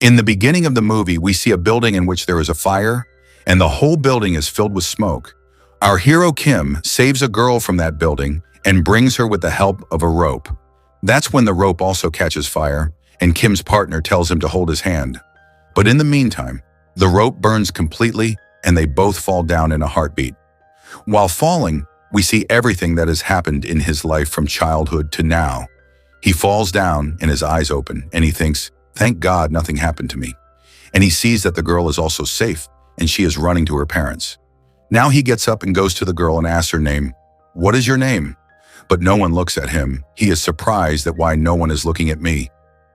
In the beginning of the movie, we see a building in which there is a fire, and the whole building is filled with smoke. Our hero Kim saves a girl from that building and brings her with the help of a rope. That's when the rope also catches fire, and Kim's partner tells him to hold his hand. But in the meantime, the rope burns completely, and they both fall down in a heartbeat. While falling, we see everything that has happened in his life from childhood to now. He falls down and his eyes open, and he thinks, "Thank God nothing happened to me." And he sees that the girl is also safe, and she is running to her parents. Now he gets up and goes to the girl and asks her name. "What is your name?" But no one looks at him. He is surprised that why no one is looking at me.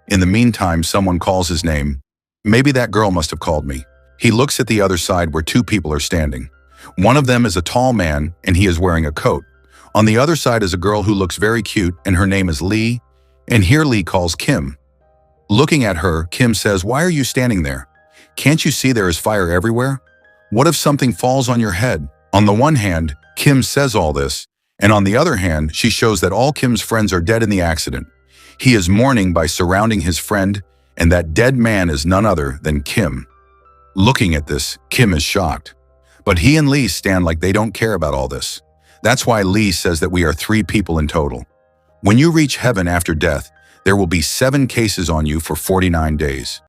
In the meantime, someone calls his name. Maybe that girl must have called me. He looks at the other side where two people are standing. One of them is a tall man, and he is wearing a coat. On the other side is a girl who looks very cute, and her name is Lee, and here Lee calls Kim. Looking at her, Kim says, "Why are you standing there? Can't you see there is fire everywhere? What if something falls on your head?" On the one hand, Kim says all this, and on the other hand, she shows that all Kim's friends are dead in the accident. He is mourning by surrounding his friend, and that dead man is none other than Kim. Looking at this, Kim is shocked. But he and Lee stand like they don't care about all this. That's why Lee says that we are 3 people in total. When you reach heaven after death, there will be 7 cases on you for 49 days.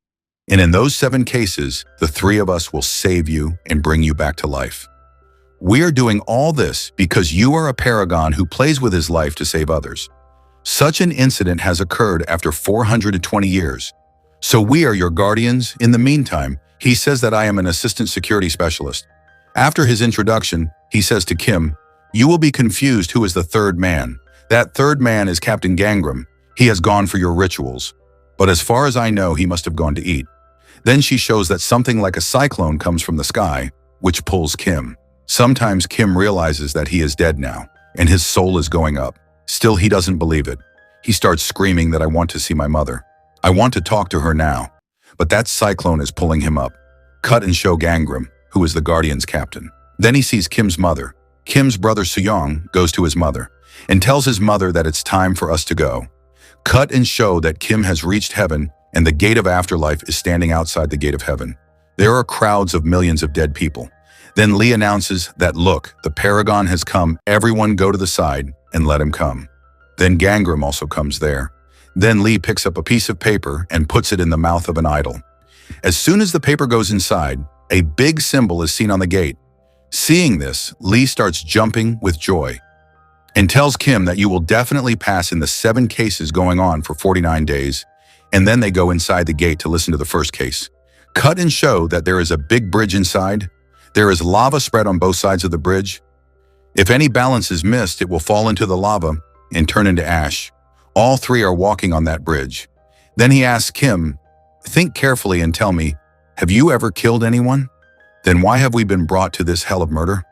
And in those 7 cases, the 3 of us will save you and bring you back to life. We are doing all this because you are a paragon who plays with his life to save others. Such an incident has occurred after 420 years. So we are your guardians. In the meantime, he says that I am an assistant security specialist. After his introduction, he says to Kim, "You will be confused who is the third man. That third man is Captain Gangram. He has gone for your rituals. But as far as I know, he must have gone to eat." Then she shows that something like a cyclone comes from the sky, which pulls Kim. Sometimes Kim realizes that he is dead now, and his soul is going up. Still, he doesn't believe it. He starts screaming that I want to see my mother. I want to talk to her now. But that cyclone is pulling him up. Cut and show Gangram, who is the Guardian's captain. Then he sees Kim's mother. Kim's brother Suyong goes to his mother and tells his mother that it's time for us to go. Cut and show that Kim has reached heaven and the gate of afterlife is standing outside the gate of heaven. There are crowds of millions of dead people. Then Lee announces that, "Look, the paragon has come. Everyone go to the side and let him come." Then Gangram also comes there. Then Lee picks up a piece of paper and puts it in the mouth of an idol. As soon as the paper goes inside, a big symbol is seen on the gate. Seeing this, Lee starts jumping with joy and tells Kim that you will definitely pass in the 7 cases going on for 49 days, and then they go inside the gate to listen to the first case. Cut and show that there is a big bridge inside. There is lava spread on both sides of the bridge. If any balance is missed, it will fall into the lava and turn into ash. All 3 are walking on that bridge. Then he asks Kim, "Think carefully and tell me, have you ever killed anyone? Then why have we been brought to this hell of murder?"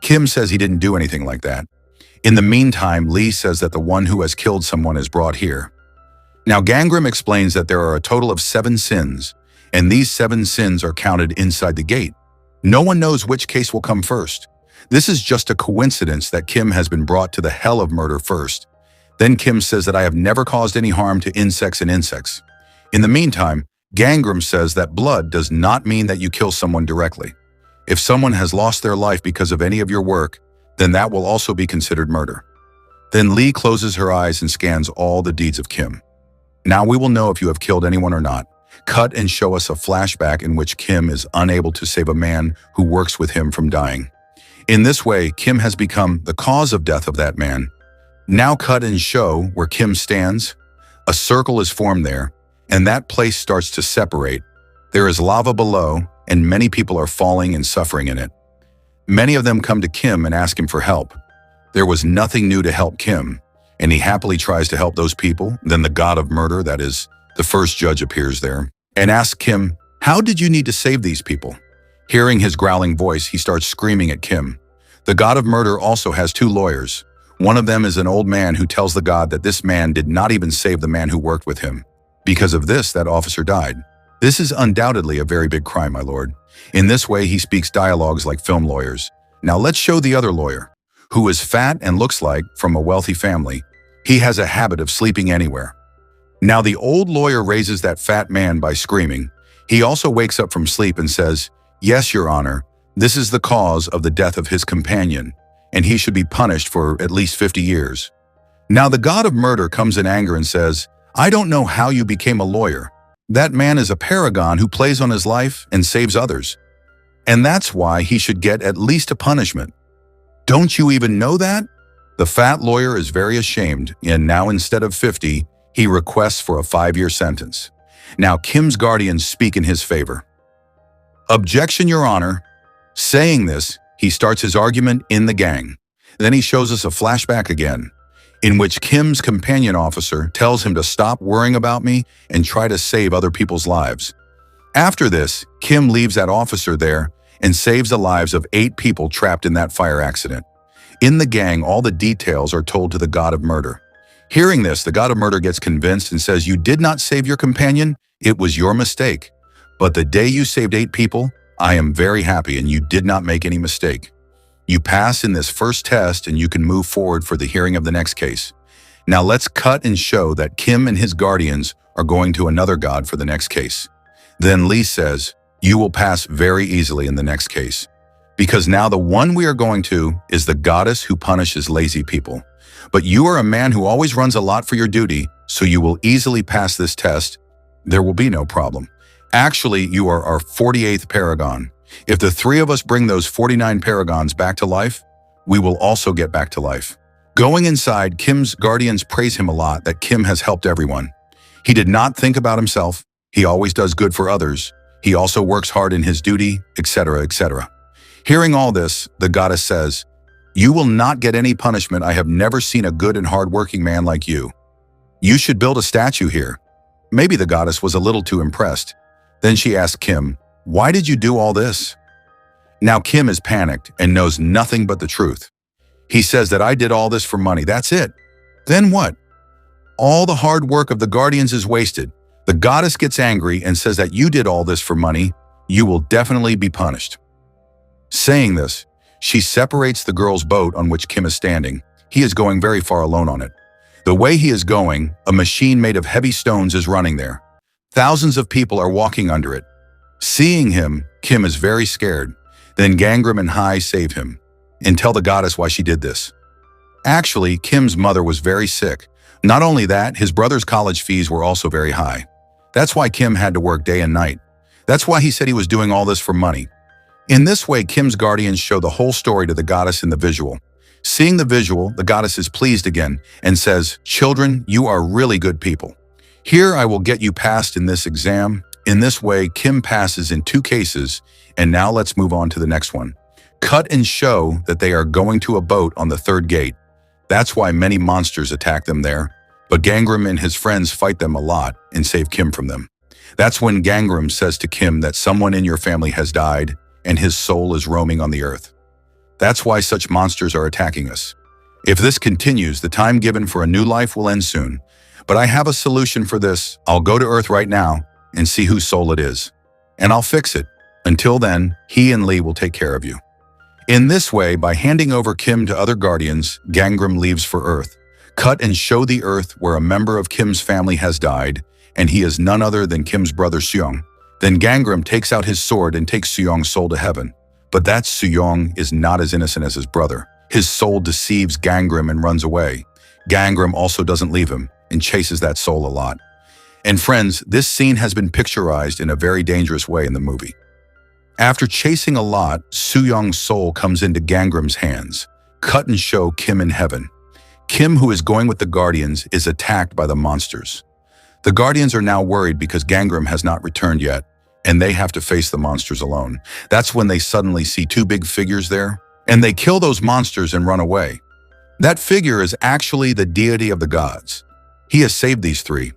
Kim says he didn't do anything like that. In the meantime, Lee says that the one who has killed someone is brought here. Now Gangram explains that there are a total of 7 sins, and these 7 sins are counted inside the gate. No one knows which case will come first. This is just a coincidence that Kim has been brought to the hell of murder first. Then Kim says that I have never caused any harm to insects and insects. In the meantime, Gangram says that blood does not mean that you kill someone directly. If someone has lost their life because of any of your work, then that will also be considered murder. Then Lee closes her eyes and scans all the deeds of Kim. Now we will know if you have killed anyone or not. Cut and show us a flashback in which Kim is unable to save a man who works with him from dying. In this way, Kim has become the cause of death of that man. Now cut and show where Kim stands. A circle is formed there, and that place starts to separate. There is lava below, and many people are falling and suffering in it. Many of them come to Kim and ask him for help. There was nothing new to help Kim, and he happily tries to help those people. Then the god of murder, that is, the first judge, appears there and asks Kim, "How did you need to save these people?" Hearing his growling voice, he starts screaming at Kim. The god of murder also has 2 lawyers. One of them is an old man who tells the god that this man did not even save the man who worked with him. Because of this, that officer died. This is undoubtedly a very big crime, my lord. In this way, he speaks dialogues like film lawyers. Now let's show the other lawyer, who is fat and looks like from a wealthy family. He has a habit of sleeping anywhere. Now the old lawyer raises that fat man by screaming, He also wakes up from sleep and says, "Yes, Your Honor, this is the cause of the death of his companion, and he should be punished for at least 50 years. Now the god of murder comes in anger and says, "I don't know how you became a lawyer. That man is a paragon who plays on his life and saves others. And that's why he should get at least a punishment. Don't you even know that?" The fat lawyer is very ashamed, and now instead of 50, he requests for a 5-year sentence. Now Kim's guardians speak in his favor. "Objection, Your Honor." Saying this, he starts his argument in the gang. Then he shows us a flashback again, in which Kim's companion officer tells him to stop worrying about me and try to save other people's lives. After this, Kim leaves that officer there and saves the lives of 8 people trapped in that fire accident. In the gang, all the details are told to the god of murder. Hearing this, the god of murder gets convinced and says, "You did not save your companion. It was your mistake. But the day you saved 8 people, I am very happy, and you did not make any mistake. You pass in this first test and you can move forward for the hearing of the next case." Now let's cut and show that Kim and his guardians are going to another god for the next case. Then Lee says, "You will pass very easily in the next case, because now the one we are going to is the goddess who punishes lazy people. But you are a man who always runs a lot for your duty, so you will easily pass this test. There will be no problem. Actually, you are our 48th paragon. If the 3 of us bring those 49 paragons back to life, we will also get back to life." Going inside, Kim's guardians praise him a lot that Kim has helped everyone. He did not think about himself. He always does good for others. He also works hard in his duty, etc., etc. Hearing all this, the goddess says, "You will not get any punishment. I have never seen a good and hard-working man like you. You should build a statue here." Maybe the goddess was a little too impressed. Then she asked Kim, "Why did you do all this?" Now Kim is panicked and knows nothing but the truth. He says that, "I did all this for money, that's it." Then what? All the hard work of the guardians is wasted. The goddess gets angry and says that, "You did all this for money. You will definitely be punished." Saying this, she separates the girl's boat on which Kim is standing. He is going very far alone on it. The way he is going, a machine made of heavy stones is running there. Thousands of people are walking under it. Seeing him, Kim is very scared. Then Gangram and Hai save him and tell the goddess why she did this. Actually, Kim's mother was very sick. Not only that, his brother's college fees were also very high. That's why Kim had to work day and night. That's why he said he was doing all this for money. In this way, Kim's guardians show the whole story to the goddess in the visual. Seeing the visual, the goddess is pleased again and says, "Children, you are really good people. Here I will get you passed in this exam." In this way, Kim passes in 2 cases, and now let's move on to the next one. Cut and show that they are going to a boat on the 3rd gate. That's why many monsters attack them there, but Gangram and his friends fight them a lot and save Kim from them. That's when Gangram says to Kim that someone in your family has died and his soul is roaming on the earth. That's why such monsters are attacking us. If this continues, the time given for a new life will end soon. But I have a solution for this. I'll go to Earth right now and see whose soul it is, and I'll fix it. Until then, he and Lee will take care of you. In this way, by handing over Kim to other guardians, Gangram leaves for Earth. Cut and show the Earth where a member of Kim's family has died, and he is none other than Kim's brother Seong. Then Gangram takes out his sword and takes Seong's soul to heaven. But that Seong is not as innocent as his brother. His soul deceives Gangram and runs away. Gangram also doesn't leave him and chases that soul a lot. And friends, this scene has been picturized in a very dangerous way in the movie. After chasing a lot, Soo-young's soul comes into Gangram's hands. Cut and show Kim in heaven. Kim, who is going with the Guardians, is attacked by the monsters. The Guardians are now worried because Gangram has not returned yet, and they have to face the monsters alone. That's when they suddenly see 2 big figures there, and they kill those monsters and run away. That figure is actually the deity of the gods. He has saved these 3.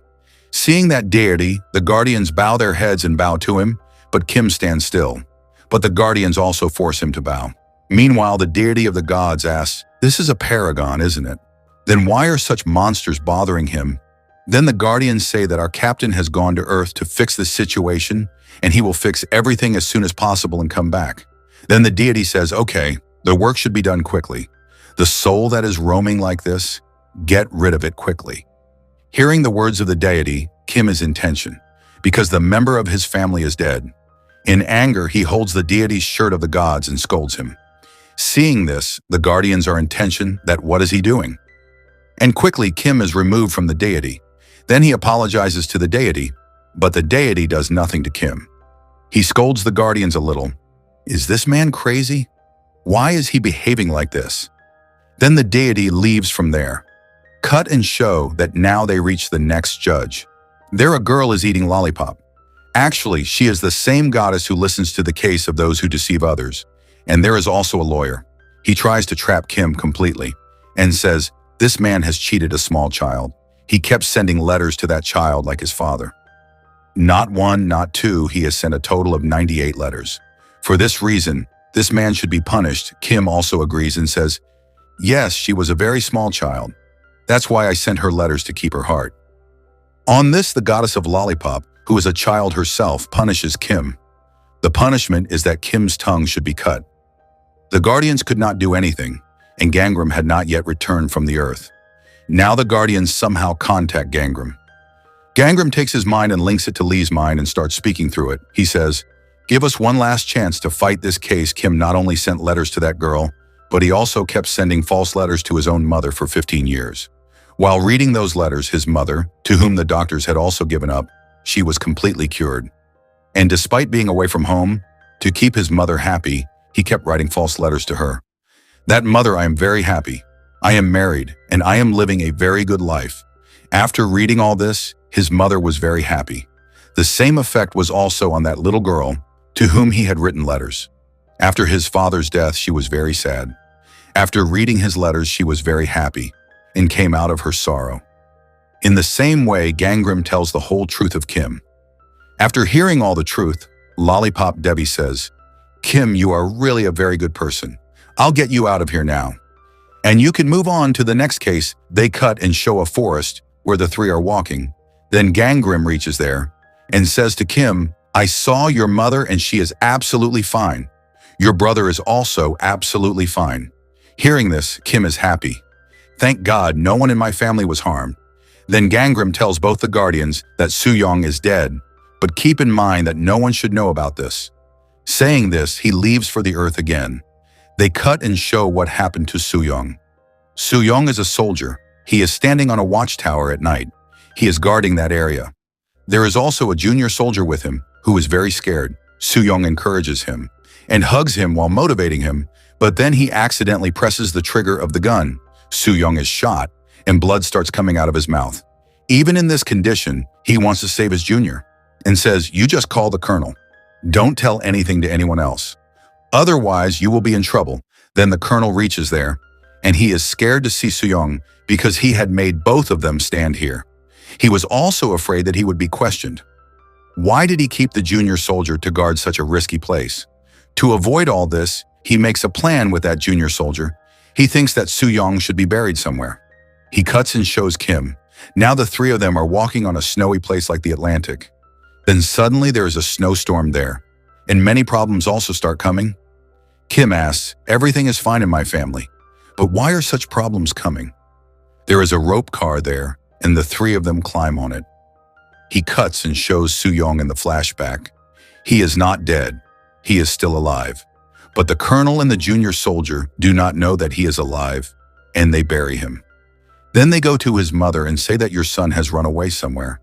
Seeing that deity, the Guardians bow their heads and bow to him, but Kim stands still. But the Guardians also force him to bow. Meanwhile, the deity of the gods asks, "This is a paragon, isn't it? Then why are such monsters bothering him?" Then the Guardians say that our captain has gone to Earth to fix this situation, and he will fix everything as soon as possible and come back. Then the deity says, "Okay, the work should be done quickly. The soul that is roaming like this, get rid of it quickly." Hearing the words of the deity, Kim is in tension. because the member of his family is dead. In anger, he holds the deity's shirt of the gods and scolds him. Seeing this, the guardians are in tension that what is he doing? And quickly, Kim is removed from the deity. Then he apologizes to the deity, but the deity does nothing to Kim. He scolds the guardians a little. Is this man crazy? Why is he behaving like this? Then the deity leaves from there. Cut and show that now they reach the next judge. There a girl is eating lollipop. Actually, she is the same goddess who listens to the case of those who deceive others. And there is also a lawyer. He tries to trap Kim completely and says, this man has cheated a small child. He kept sending letters to that child like his father. Not one, not two, he has sent a total of 98 letters. For this reason, this man should be punished. Kim also agrees and says, yes, she was a very small child. That's why I sent her letters to keep her heart. On this, the goddess of lollipop, who is a child herself, punishes Kim. The punishment is that Kim's tongue should be cut. The guardians could not do anything, and Gangram had not yet returned from the earth. Now the guardians somehow contact Gangram. Gangram takes his mind and links it to Lee's mind and starts speaking through it. He says, give us one last chance to fight this case. Kim not only sent letters to that girl, but he also kept sending false letters to his own mother for 15 years. While reading those letters, his mother, to whom the doctors had also given up, she was completely cured. And despite being away from home, to keep his mother happy, he kept writing false letters to her. That mother, I am very happy. I am married, and I am living a very good life. After reading all this, his mother was very happy. The same effect was also on that little girl, to whom he had written letters. After his father's death, she was very sad. After reading his letters, she was very happy, and came out of her sorrow. In the same way, Gangram tells the whole truth of Kim. After hearing all the truth, Lollipop Debbie says, Kim, you are really a very good person. I'll get you out of here now. And you can move on to the next case. They cut and show a forest where the three are walking. Then Gangram reaches there and says to Kim, I saw your mother and she is absolutely fine. Your brother is also absolutely fine. Hearing this, Kim is happy. Thank God no one in my family was harmed. Then Gangram tells both the guardians that Soo-young is dead, but keep in mind that no one should know about this. Saying this, he leaves for the earth again. They cut and show what happened to Soo-young. Soo-young is a soldier. He is standing on a watchtower at night. He is guarding that area. There is also a junior soldier with him who is very scared. Soo-young encourages him and hugs him while motivating him, but then he accidentally presses the trigger of the gun. Soo-young is shot and blood starts coming out of his mouth. Even in this condition, he wants to save his junior and says, you just call the colonel. Don't tell anything to anyone else. Otherwise, you will be in trouble. Then the colonel reaches there, and he is scared to see Soo-young because he had made both of them stand here. He was also afraid that he would be questioned. Why did he keep the junior soldier to guard such a risky place? To avoid all this, he makes a plan with that junior soldier. He thinks that Soo-young should be buried somewhere. He cuts and shows Kim. Now the three of them are walking on a snowy place like the Atlantic. Then suddenly there is a snowstorm there, and many problems also start coming. Kim asks, everything is fine in my family, but why are such problems coming? There is a rope car there, and the three of them climb on it. He cuts and shows Soo-young in the flashback. He is not dead. He is still alive. But the colonel and the junior soldier do not know that he is alive, and they bury him. Then they go to his mother and say that your son has run away somewhere.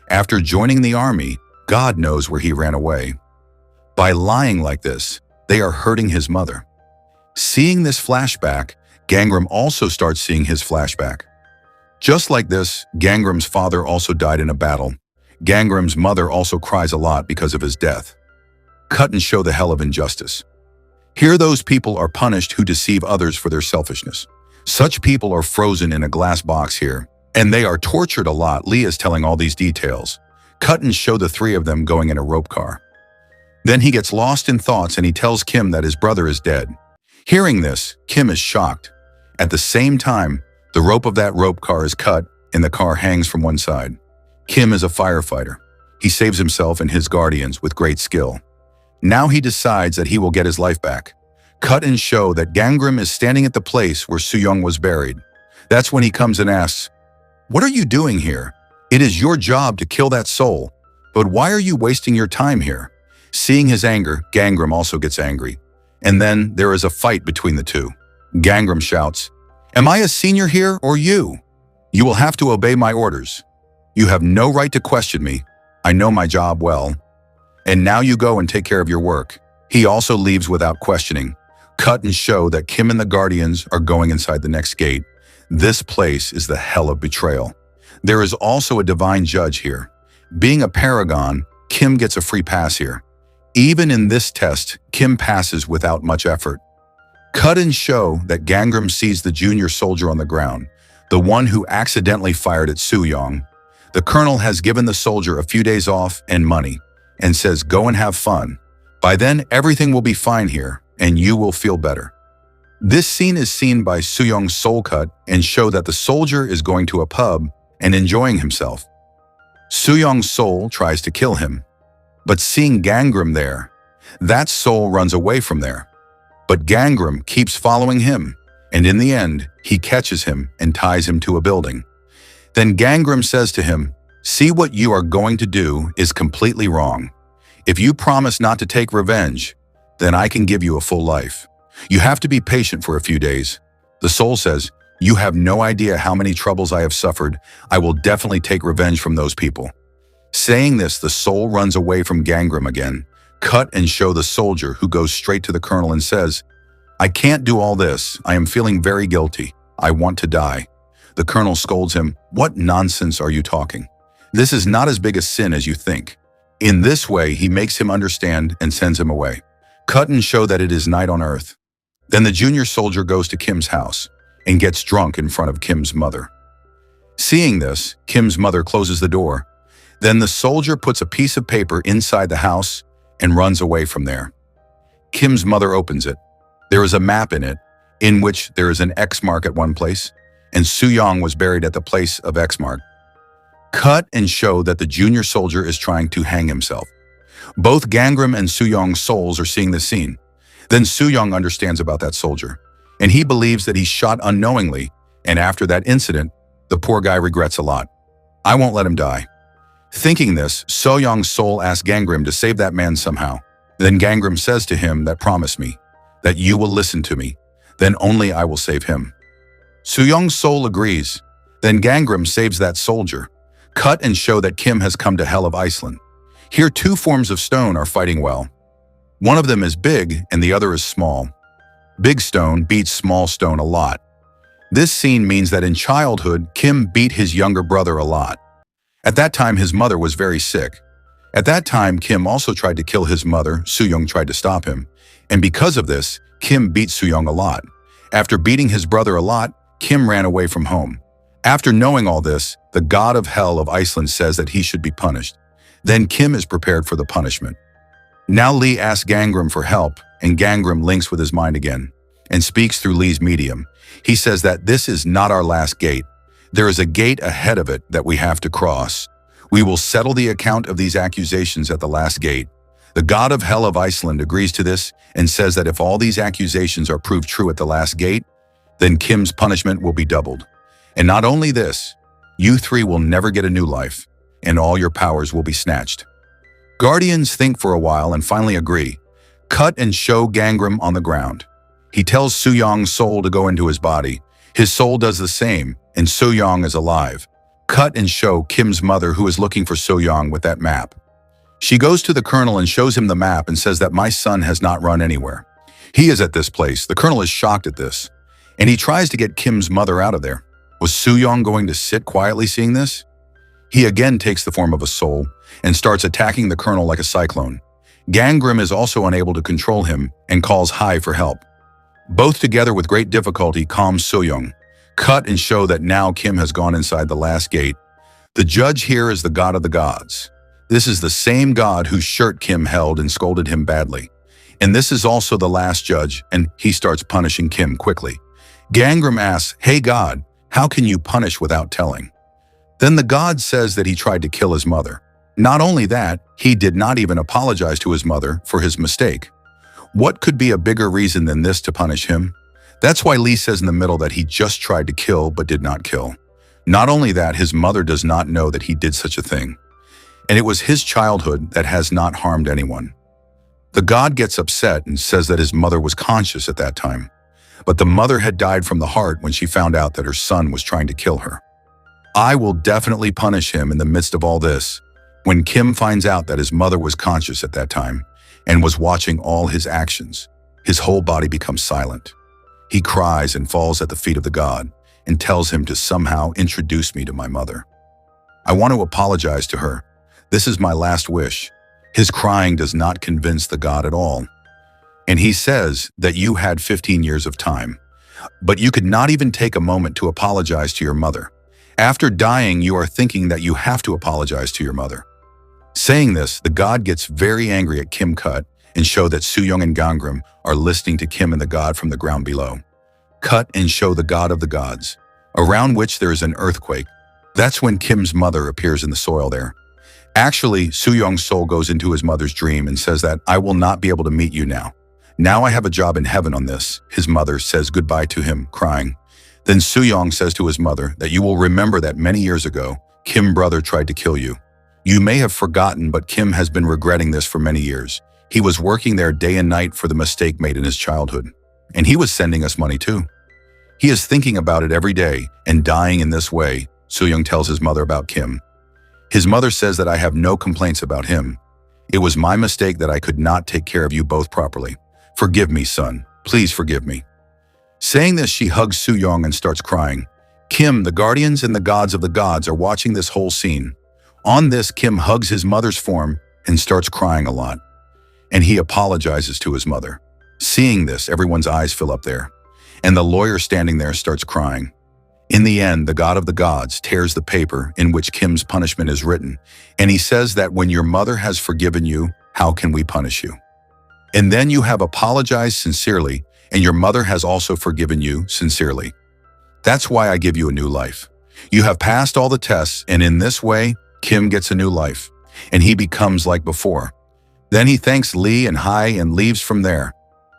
After joining the army, God knows where he ran away. By lying like this, they are hurting his mother. Seeing this flashback, Gangram also starts seeing his flashback. Just like this, Gangram's father also died in a battle. Gangram's mother also cries a lot because of his death. Cut and show the hell of injustice. Here those people are punished who deceive others for their selfishness. Such people are frozen in a glass box here, and they are tortured a lot. Lee is telling all these details. Cut and show the three of them going in a rope car. Then he gets lost in thoughts and he tells Kim that his brother is dead. Hearing this, Kim is shocked. At the same time, the rope of that rope car is cut and the car hangs from one side. Kim is a firefighter. He saves himself and his guardians with great skill. Now he decides that he will get his life back. Cut and show that Gangram is standing at the place where Soo-young was buried. That's when he comes and asks, what are you doing here? It is your job to kill that soul. But why are you wasting your time here? Seeing his anger, Gangram also gets angry. And then there is a fight between the two. Gangram shouts, "Am I a senior here or you? You will have to obey my orders. You have no right to question me. I know my job well. And now you go and take care of your work." He also leaves without questioning. Cut and show that Kim and the Guardians are going inside the next gate. This place is the hell of betrayal. There is also a divine judge here. Being a paragon, Kim gets a free pass here. Even in this test, Kim passes without much effort. Cut and show that Gangram sees the junior soldier on the ground, the one who accidentally fired at Soo-young. The colonel has given the soldier a few days off and money, and says go and have fun. By then, everything will be fine here, and you will feel better. This scene is seen by Soo-young's soul cut and show that the soldier is going to a pub and enjoying himself. Soo-young's soul tries to kill him, but seeing Gangram there, that soul runs away from there. But Gangram keeps following him, and in the end, he catches him and ties him to a building. Then Gangram says to him, "See, what you are going to do is completely wrong. If you promise not to take revenge, then I can give you a full life. You have to be patient for a few days." The soul says, "You have no idea how many troubles I have suffered. I will definitely take revenge from those people." Saying this, the soul runs away from Gangram again. Cut and show the soldier who goes straight to the colonel and says, "I can't do all this. I am feeling very guilty. I want to die." The colonel scolds him, "What nonsense are you talking? This is not as big a sin as you think." In this way, he makes him understand and sends him away. Cut and show that it is night on Earth. Then the junior soldier goes to Kim's house and gets drunk in front of Kim's mother. Seeing this, Kim's mother closes the door. Then the soldier puts a piece of paper inside the house and runs away from there. Kim's mother opens it. There is a map in it, in which there is an X mark at one place, and Soo-young was buried at the place of X mark. Cut and show that the junior soldier is trying to hang himself. Both Gangram and Soo-young's souls are seeing this scene. Then Soo-young understands about that soldier, and he believes that he shot unknowingly, and after that incident, the poor guy regrets a lot. "I won't let him die." Thinking this, Soo-young's soul asks Gangram to save that man somehow. Then Gangram says to him that promise me, that you will listen to me, then only I will save him. Soo-young's soul agrees. Then Gangram saves that soldier. Cut and show that Kim has come to Hell of Iceland. Here 2 forms of stone are fighting well. One of them is big and the other is small. Big stone beats small stone a lot. This scene means that in childhood, Kim beat his younger brother a lot. At that time, his mother was very sick. At that time, Kim also tried to kill his mother. Soo-young tried to stop him. And because of this, Kim beat Soo-young a lot. After beating his brother a lot, Kim ran away from home. After knowing all this, the god of Hell of Iceland says that he should be punished. Then Kim is prepared for the punishment. Now Lee asks Gangram for help, and Gangram links with his mind again and speaks through Lee's medium. He says that this is not our last gate. There is a gate ahead of it that we have to cross. We will settle the account of these accusations at the last gate. The god of Hell of Iceland agrees to this and says that if all these accusations are proved true at the last gate, then Kim's punishment will be doubled. And not only this, you 3 will never get a new life, and all your powers will be snatched. Guardians think for a while and finally agree. Cut and show Gangram on the ground. He tells Soo-young's soul to go into his body. His soul does the same, and Soo-young is alive. Cut and show Kim's mother who is looking for Soo-young with that map. She goes to the colonel and shows him the map and says that my son has not run anywhere. He is at this place. The colonel is shocked at this, and he tries to get Kim's mother out of there. Was Soo-young going to sit quietly seeing this? He again takes the form of a soul and starts attacking the colonel like a cyclone. Gangram is also unable to control him and calls Hai for help. Both together with great difficulty calm Soo-young. Cut and show that now Kim has gone inside the last gate. The judge here is the god of the gods. This is the same god whose shirt Kim held and scolded him badly. And this is also the last judge, and he starts punishing Kim quickly. Gangram asks, "Hey God, how can you punish without telling?" Then the god says that he tried to kill his mother. Not only that, he did not even apologize to his mother for his mistake. What could be a bigger reason than this to punish him? That's why Lee says in the middle that he just tried to kill but did not kill. Not only that, his mother does not know that he did such a thing. and it was his childhood that has not harmed anyone. The god gets upset and says that his mother was conscious at that time, but the mother had died from the heart when she found out that her son was trying to kill her. I will definitely punish him in the midst of all this. When Kim finds out that his mother was conscious at that time and was watching all his actions, his whole body becomes silent. He cries and falls at the feet of the god and tells him to somehow introduce me to my mother. I want to apologize to her. This is my last wish. His crying does not convince the god at all. And he says that you had 15 years of time, but you could not even take a moment to apologize to your mother. After dying, you are thinking that you have to apologize to your mother. Saying this, the god gets very angry at Kim Kut and show that Soo-young and Gangram are listening to Kim and the god from the ground below. Cut and show the god of the gods, around which there is an earthquake. That's when Kim's mother appears in the soil there. Actually, Soo-young's soul goes into his mother's dream and says that, I will not be able to meet you now. Now I have a job in heaven on this. His mother says goodbye to him, crying. Then Soo-young says to his mother that you will remember that many years ago, Kim's brother tried to kill you. You may have forgotten, but Kim has been regretting this for many years. He was working there day and night for the mistake made in his childhood. And he was sending us money too. He is thinking about it every day and dying in this way, Soo-young tells his mother about Kim. His mother says that I have no complaints about him. It was my mistake that I could not take care of you both properly. Forgive me, son. Please forgive me. Saying this, she hugs Soo-young and starts crying. Kim, the guardians and the gods of the gods are watching this whole scene. On this, Kim hugs his mother's form and starts crying a lot. And he apologizes to his mother. Seeing this, everyone's eyes fill up there. And the lawyer standing there starts crying. In the end, the god of the gods tears the paper in which Kim's punishment is written, and he says that when your mother has forgiven you, how can we punish you? And then you have apologized sincerely, and your mother has also forgiven you sincerely. That's why I give you a new life. You have passed all the tests, and in this way, Kim gets a new life, and he becomes like before. Then he thanks Lee and Hai and leaves from there.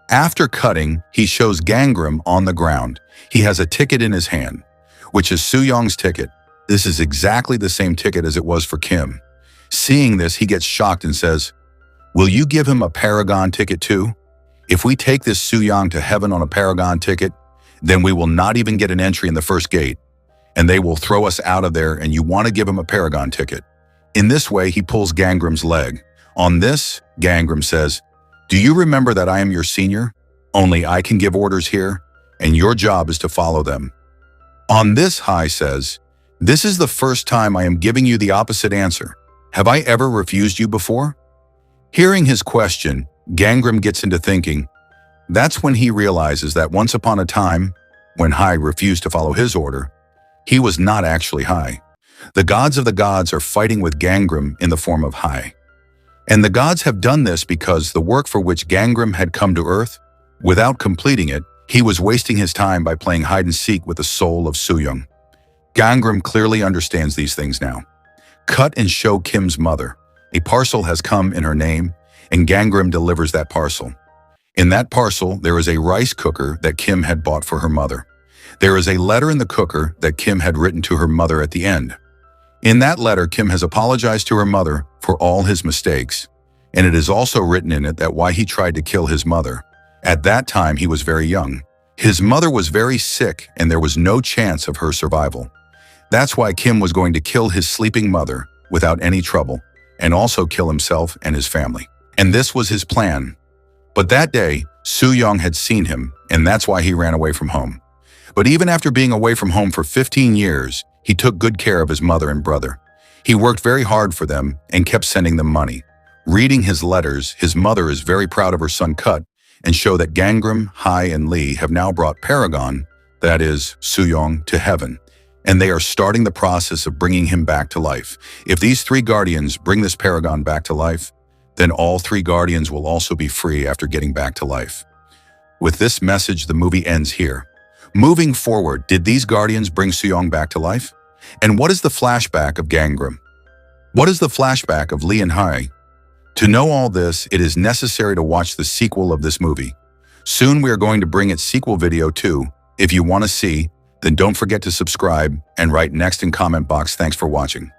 After cutting, he shows Gangram on the ground. He has a ticket in his hand, which is Soo-young's ticket. This is exactly the same ticket as it was for Kim. Seeing this, he gets shocked and says, will you give him a Paragon ticket too? If we take this Soo-young to heaven on a Paragon ticket, then we will not even get an entry in the first gate, and they will throw us out of there, and you want to give him a Paragon ticket. In this way, he pulls Gangram's leg. On this, Gangram says, do you remember that I am your senior? Only I can give orders here, and your job is to follow them. On this, Hai says, this is the first time I am giving you the opposite answer. Have I ever refused you before? Hearing his question, Gangram gets into thinking. That's when he realizes that once upon a time, when Hai refused to follow his order, he was not actually Hai. The gods of the gods are fighting with Gangram in the form of Hai. And the gods have done this because the work for which Gangram had come to Earth, without completing it, he was wasting his time by playing hide-and-seek with the soul of Soo-young. Gangram clearly understands these things now. Cut and show Kim's mother. A parcel has come in her name, and Gangram delivers that parcel. In that parcel, there is a rice cooker that Kim had bought for her mother. There is a letter in the cooker that Kim had written to her mother at the end. In that letter, Kim has apologized to her mother for all his mistakes, and it is also written in it that why he tried to kill his mother. At that time, he was very young. His mother was very sick, and there was no chance of her survival. That's why Kim was going to kill his sleeping mother without any trouble, and also kill himself and his family. And this was his plan. But that day, Soo-young had seen him, and that's why he ran away from home. But even after being away from home for 15 years, he took good care of his mother and brother. He worked very hard for them and kept sending them money. Reading his letters, his mother is very proud of her son Cut, and show that Gangram, Hai, and Lee have now brought Paragon, that is, Soo-young, to heaven, and they are starting the process of bringing him back to life. If these three guardians bring this Paragon back to life, then all three guardians will also be free after getting back to life. With this message, the movie ends here. Moving forward, did these guardians bring Soo-young back to life? And what is the flashback of Gangram? What is the flashback of Lee and Hai? To know all this, it is necessary to watch the sequel of this movie. Soon we are going to bring its sequel video too. If you want to see, then don't forget to subscribe and write next in comment box. Thanks for watching.